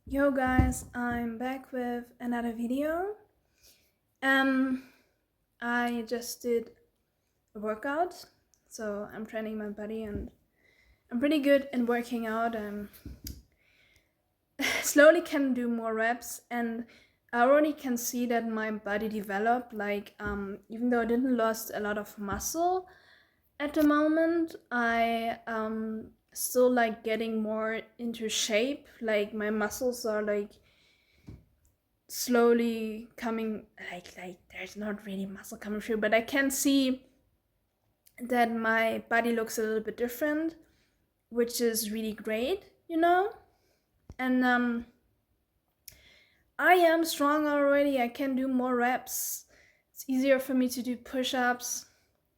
Yo guys, I'm back with another video. Um, I just did a workout, so I'm training my body and I'm pretty good in working out. Slowly can do more reps and I already can see that my body developed. Even though I didn't lost a lot of muscle at the moment, I still like getting more into shape. Like my muscles are like slowly coming, like there's not really muscle coming through, but I can see that my body looks a little bit different, which is really great. And I am strong already. I can do more reps. It's easier for me to do push-ups,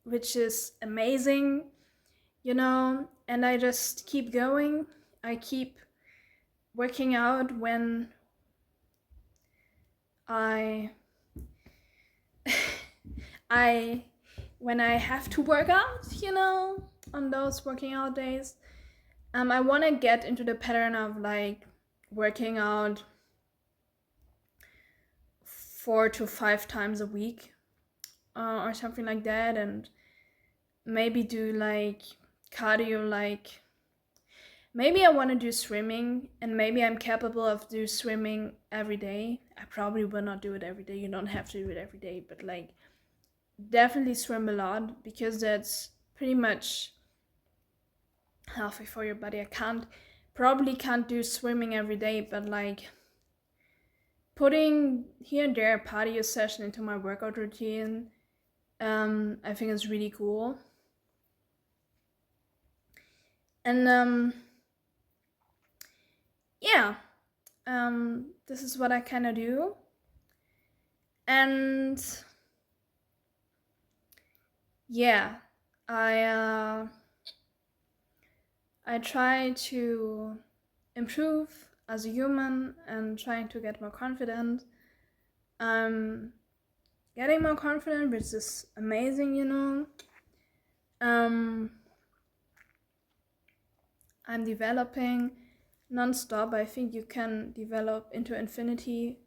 which is amazing. And I just keep going. I keep working out I I when I have to work out, on those working out days. I want to get into the pattern of like working out 4 to 5 times a week, or something like that, and maybe do like cardio. Like maybe I want to do swimming, and maybe I'm capable of do swimming every day. I probably will not do it every day. You don't have to do it every day, but like definitely swim a lot because that's pretty much healthy for your body. Probably can't do swimming every day, but like putting here and there a cardio session into my workout routine, I think it's really cool. And yeah, this is what I kind of do. And yeah, I try to improve as a human and trying to get more confident. I'm getting more confident, which is amazing. Um, I'm developing non-stop. I think you can develop into infinity.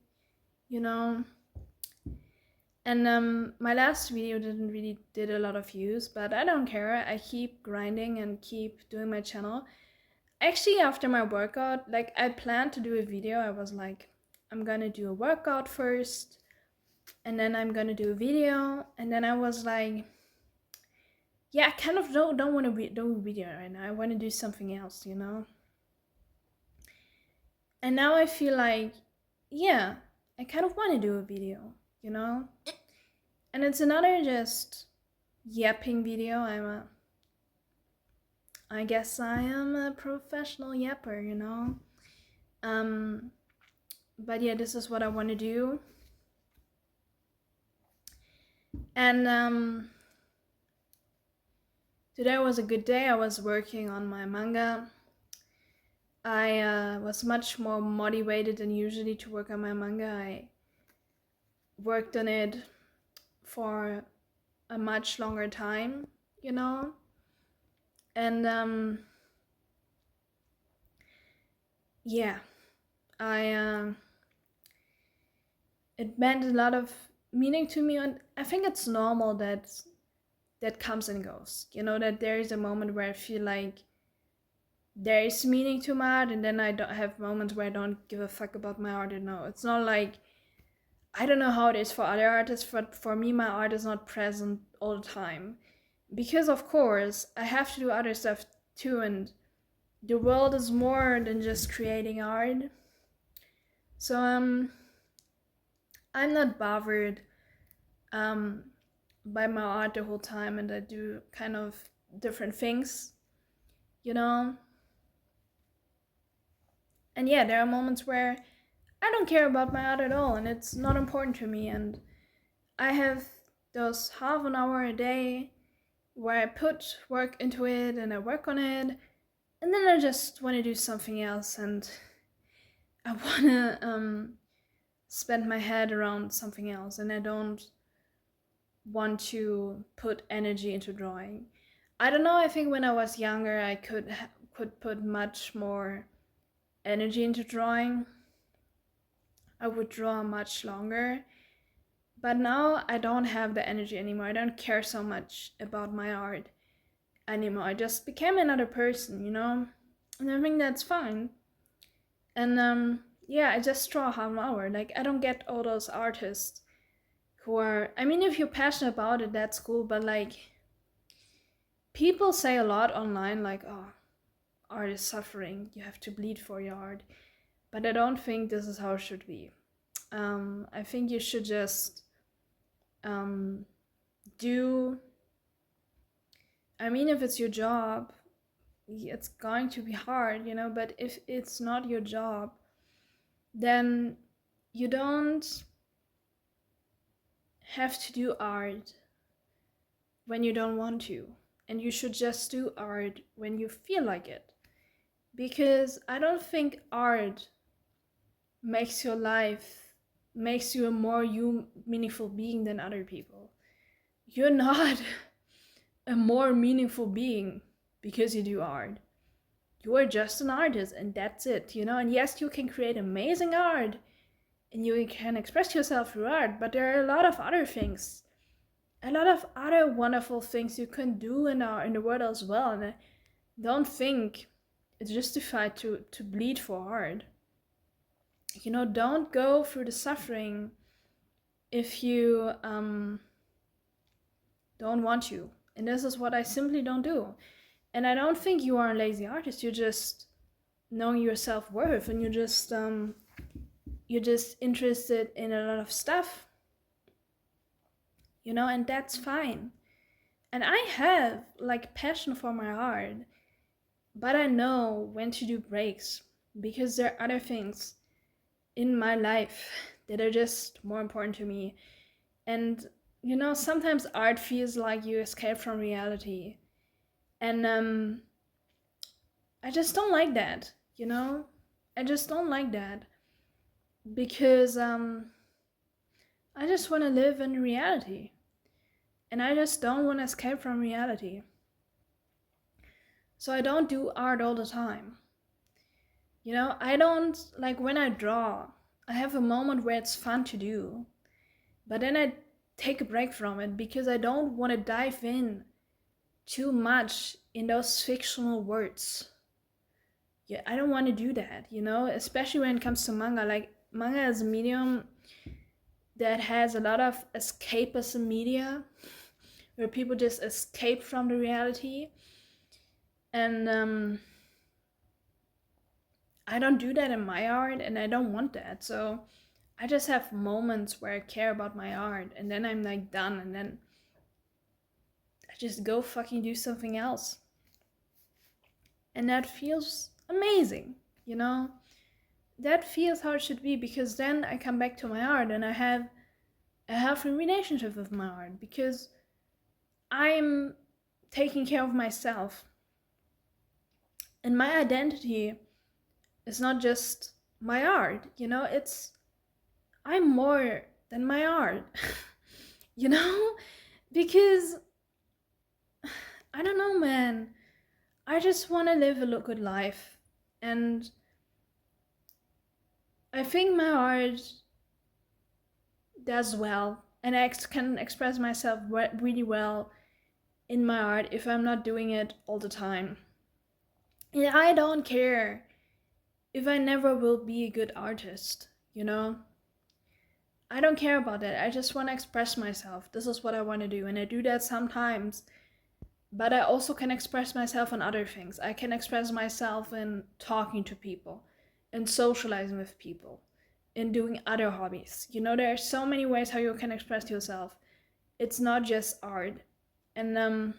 And my last video didn't really did a lot of views, but I don't care. I keep grinding and keep doing my channel. Actually, after my workout, like I planned to do a video. I was like, I'm gonna do a workout first, and then I'm gonna do a video. And then I was like, yeah, I kind of don't want to do a video right now. I want to do something else. And now I feel like, yeah, I kind of want to do a video. And it's another just yapping video. I guess I am a professional yapper. But yeah, this is what I want to do. And today was a good day. I was working on my manga. I was much more motivated than usually to work on my manga. I worked on it for a much longer time. And yeah, I it meant a lot of meaning to me, and I think it's normal that comes and goes. That there is a moment where I feel like there is meaning to my art, and then I don't have moments where I don't give a fuck about my art. It's not like, I don't know how it is for other artists, but for me, my art is not present all the time. Because, of course, I have to do other stuff too, and the world is more than just creating art. So, I'm not bothered um, by my art the whole time, and I do kind of different things. And yeah, there are moments where I don't care about my art at all, and it's not important to me. And I have those half an hour a day where I put work into it and I work on it, and then I just want to do something else, and I want to spend my head around something else, and I don't want to put energy into drawing. I don't know, I think when I was younger I could put much more energy into drawing, I would draw much longer. But now I don't have the energy anymore. I don't care so much about my art anymore. I just became another person, you know? And I think that's fine. And yeah, I just draw half an hour. Like, I don't get all those artists who are, I mean, if you're passionate about it, that's cool, but like, people say a lot online, like, oh, art is suffering, you have to bleed for your art. But I don't think this is how it should be. I think you should just do, I mean, if it's your job, it's going to be hard, you know, but if it's not your job, then you don't have to do art when you don't want to. And you should just do art when you feel like it. Because I don't think art makes your life, makes you a more meaningful being than other people. You're not a more meaningful being because you do art. You are just an artist and that's it, you know? And yes, you can create amazing art and you can express yourself through art, but there are a lot of other things, a lot of other wonderful things you can do in the world as well. And I don't think it's justified to bleed for art. You know, don't go through the suffering if you don't want to. And this is what I simply don't do. And I don't think you are a lazy artist. You're just knowing your self-worth, and you're just interested in a lot of stuff, you know, and that's fine. And I have like passion for my art, but I know when to do breaks, because there are other things in my life that are just more important to me. And you know, sometimes art feels like you escape from reality, and I just don't like that, you know? I just don't like that, because I just want to live in reality, and I just don't want to escape from reality. So I don't do art all the time. You know, I don't, like, when I draw, I have a moment where it's fun to do, but then I take a break from it because I don't want to dive in too much in those fictional words. Yeah, I don't want to do that, you know, especially when it comes to manga. Like, manga is a medium that has a lot of escapism media, where people just escape from the reality. And I don't do that in my art, and I don't want that. So I just have moments where I care about my art, and then I'm like done, and then I just go fucking do something else. And that feels amazing, you know? That feels how it should be, because then I come back to my art and I have a healthy relationship with my art, because I'm taking care of myself. And my identity is not just my art, you know, I'm more than my art, you know? Because, I don't know, man. I just want to live a good life. And I think my art does well. And I can express myself really well in my art if I'm not doing it all the time. And I don't care if I never will be a good artist, you know? I don't care about that. I just want to express myself. This is what I want to do. And I do that sometimes. But I also can express myself in other things. I can express myself in talking to people, in socializing with people, in doing other hobbies. You know, there are so many ways how you can express yourself. It's not just art. And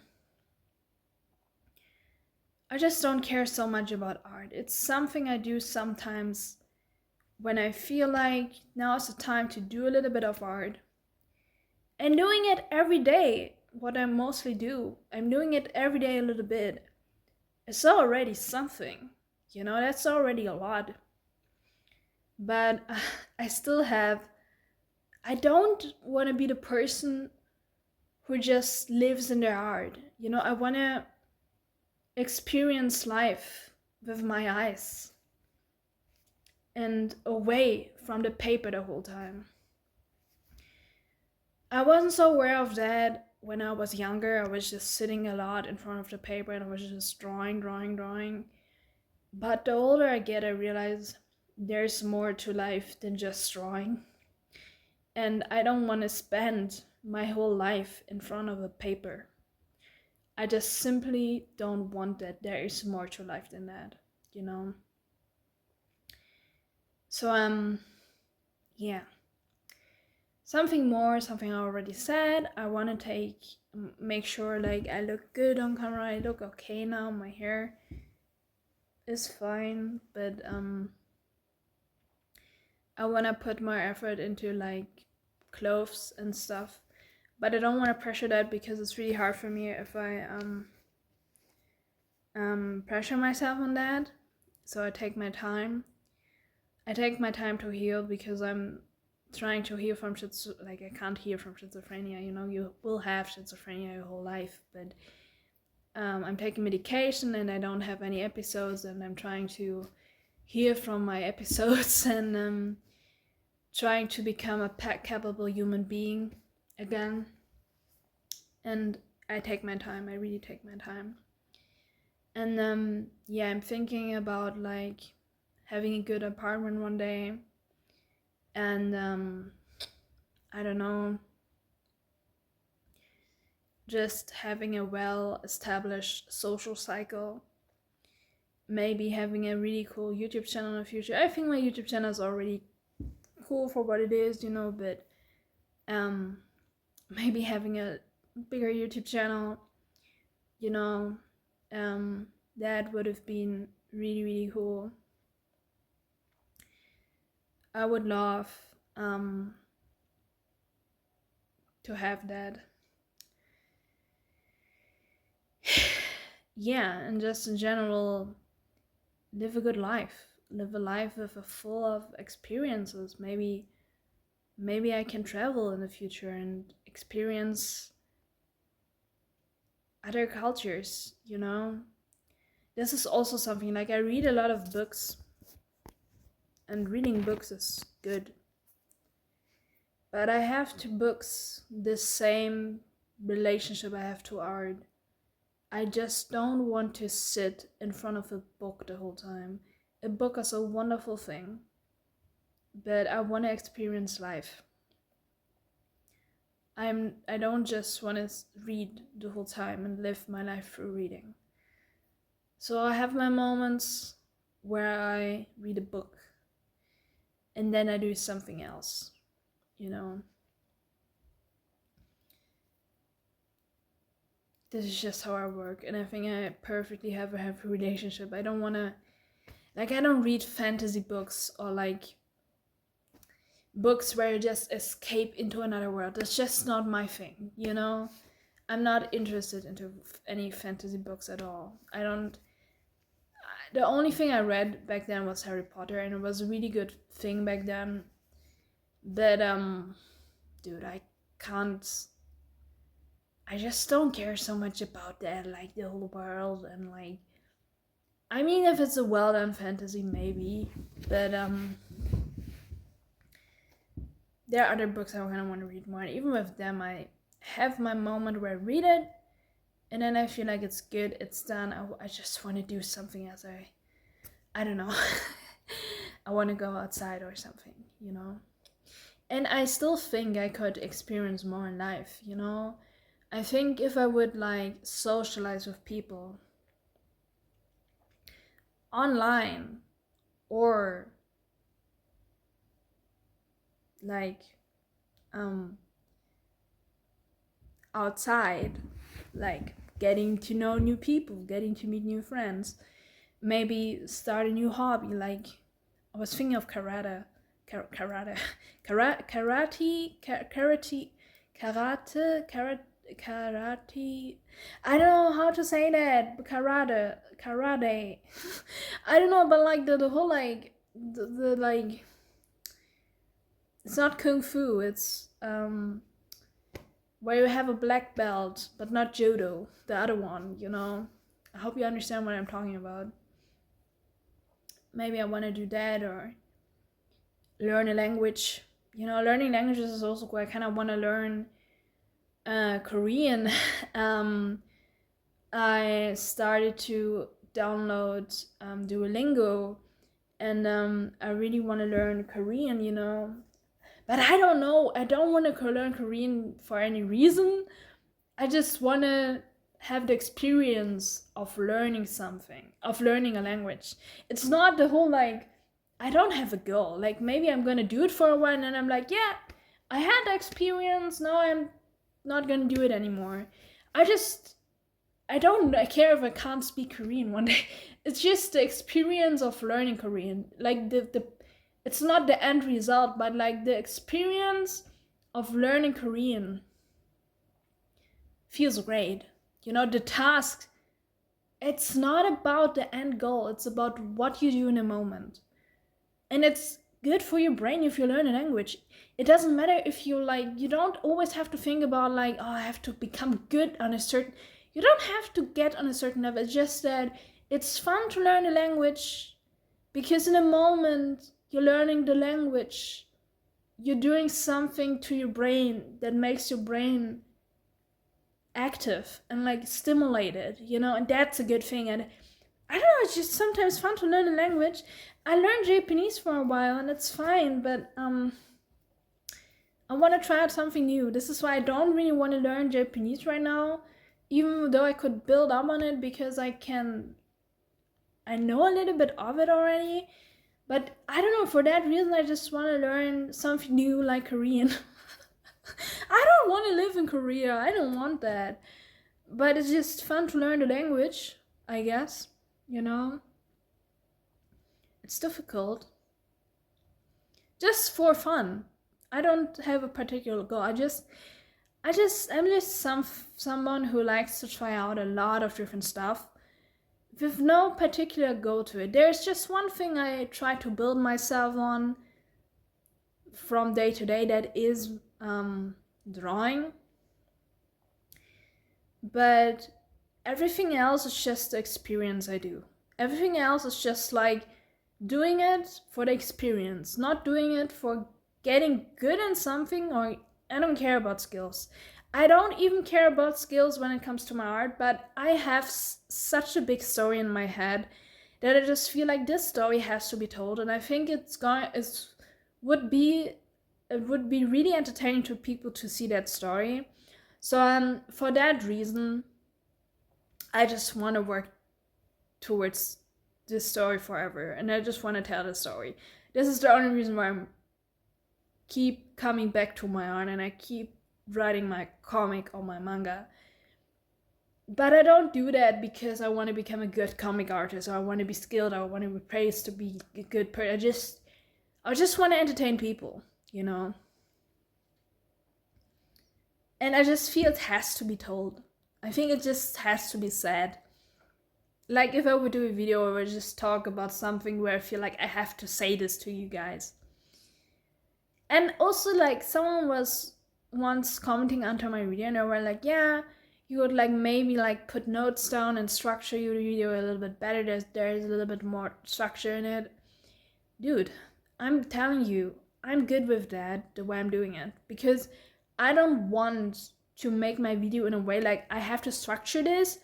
I just don't care so much about art. It's something I do sometimes when I feel like now is the time to do a little bit of art. And doing it every day, what I mostly do, I'm doing it every day a little bit. It's already something, you know, that's already a lot. But I don't want to be the person who just lives in their art. You know, I want to experience life with my eyes. and away from the paper the whole time. I wasn't so aware of that when I was younger. I was just sitting a lot in front of the paper and I was just drawing. But the older I get, I realize there's more to life than just drawing. And I don't want to spend my whole life in front of a paper. I just simply don't want that. There is more to life than that, you know? So, yeah. Something more, something I already said. I want to make sure like I look good on camera. I look okay now. My hair is fine, but I want to put more effort into like clothes and stuff. But I don't want to pressure that because it's really hard for me if I pressure myself on that. So I take my time. I take my time to heal because I'm trying to heal from like I can't heal from schizophrenia. You know, you will have schizophrenia your whole life, but I'm taking medication and I don't have any episodes, and I'm trying to heal from my episodes and trying to become a capable human being again. And I take my time. I really take my time. And yeah, I'm thinking about like having a good apartment one day, and I don't know, just having a well-established social cycle. Maybe having a really cool YouTube channel in the future. I think my YouTube channel is already cool for what it is, you know, but maybe having a bigger YouTube channel, you know, that would have been really, really cool. I would love to have that. Yeah, and just in general, live a good life. Live a life with a full of experiences. Maybe I can travel in the future and experience other cultures, you know? This is also something like I read a lot of books, and reading books is good. But I have to books the same relationship I have to art. I just don't want to sit in front of a book the whole time. A book is a wonderful thing, but I want to experience life. I don't just want to read the whole time and live my life through reading. So I have my moments where I read a book and then I do something else, you know. This is just how I work, and I think I perfectly have a happy relationship. I don't want to, like, I don't read fantasy books or like books where you just escape into another world. That's just not my thing, you know. I'm not interested into any fantasy books at all. I don't. The only thing I read back then was Harry Potter, and it was a really good thing back then. But dude, I can't. I just don't care so much about that, like the whole world and like. I mean, if it's a well done fantasy, maybe, but there are other books I kind of want to read more. And even with them, I have my moment where I read it, and then I feel like it's good, it's done. I just want to do something else. I don't know. I want to go outside or something, you know. And I still think I could experience more in life, you know. I think if I would like socialize with people online or like outside, like getting to know new people, getting to meet new friends, maybe start a new hobby. Like I was thinking of karate, karate, karate, karate, karate, karate, karate. I don't know how to say that. Karate. I don't know, but like the whole like the like. It's not kung fu. It's where you have a black belt, but not judo. The other one, you know. I hope you understand what I'm talking about. Maybe I want to do that, or learn a language. Learning languages is also cool. I kind of want to learn Korean. I started to download Duolingo, and I really want to learn Korean. But I don't know. I don't want to learn Korean for any reason. I just want to have the experience of learning something, of learning a language. It's not the whole like, I don't have a goal. Like maybe I'm going to do it for a while and then I'm like, yeah, I had the experience. Now I'm not going to do it anymore. I don't care if I can't speak Korean one day. It's just the experience of learning Korean. Like it's not the end result, but like the experience of learning Korean feels great. The task, it's not about the end goal. It's about what you do in a moment. And it's good for your brain if you learn a language. It doesn't matter if you don't always have to think about like, oh, I have to become good on a certain, you don't have to get on a certain level. It's just that it's fun to learn a language because in a moment you're learning the language, you're doing something to your brain that makes your brain active and like stimulated, and that's a good thing. And I don't know, it's just sometimes fun to learn a language. I learned Japanese for a while and it's fine, but I want to try out something new. This is why I don't really want to learn Japanese right now, even though I could build up on it because I know a little bit of it already. But I don't know, for that reason I just want to learn something new like Korean. I don't want to live in Korea. I don't want that. But it's just fun to learn the language, I guess. It's difficult. Just for fun. I don't have a particular goal. I'm just someone who likes to try out a lot of different stuff with no particular goal to it. There's just one thing I try to build myself on from day to day, that is drawing. But everything else is just the experience I do. Everything else is just like doing it for the experience, not doing it for getting good in something, or I don't care about skills. I don't even care about skills when it comes to my art, but I have such a big story in my head that I just feel like this story has to be told, and I think it would be really entertaining to people to see that story. So for that reason, I just want to work towards this story forever, and I just want to tell the story. This is the only reason why I keep coming back to my art and I keep writing my comic or my manga. But I don't do that because I want to become a good comic artist, or I want to be skilled, or I want to be praised to be a good person. I just want to entertain people, And I just feel it has to be told. I think it just has to be said. Like if I would do a video where I just talk about something where I feel like I have to say this to you guys. And also like someone was once commenting under my video and they were like, yeah, you would like maybe like put notes down and structure your video a little bit better. There's a little bit more structure in it. Dude, I'm telling you, I'm good with that, the way I'm doing it. Because I don't want to make my video in a way like I have to structure this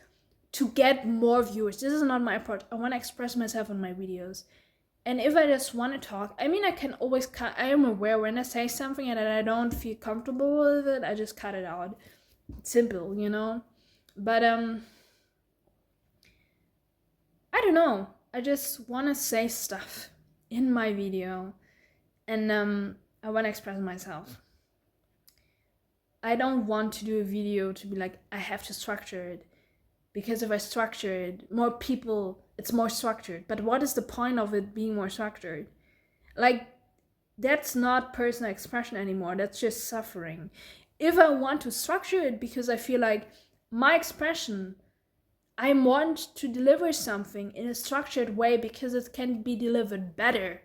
to get more viewers. This is not my approach. I want to express myself in my videos. And if I just want to talk, I mean, I can always cut. I am aware when I say something and I don't feel comfortable with it, I just cut it out. It's simple, But I don't know. I just want to say stuff in my video, and I want to express myself. I don't want to do a video to be like, I have to structure it, because if I structure it, more people, it's more structured. But what is the point of it being more structured? Like, that's not personal expression anymore. That's just suffering. If I want to structure it because I feel like my expression, I want to deliver something in a structured way because it can be delivered better,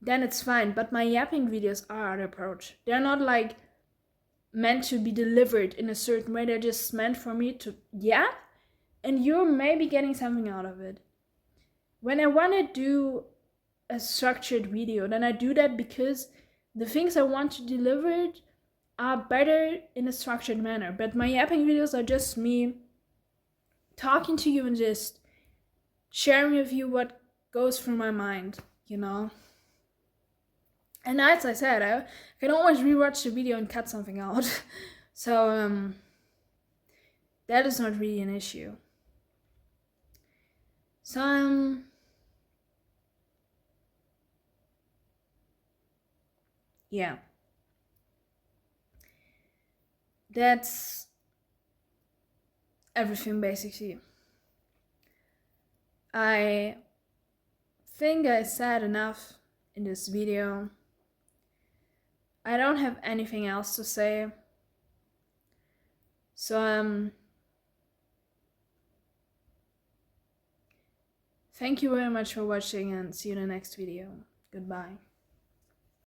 then it's fine. But my yapping videos are our approach. They're not like meant to be delivered in a certain way. They're just meant for me to yap, and you're maybe getting something out of it. When I want to do a structured video, then I do that because the things I want to deliver are better in a structured manner. But my yapping videos are just me talking to you and just sharing with you what goes through my mind, you know? And as I said, I can always rewatch the video and cut something out. So, that is not really an issue. So, yeah. That's everything basically. I think I said enough in this video. I don't have anything else to say. So, thank you very much for watching and see you in the next video. Goodbye.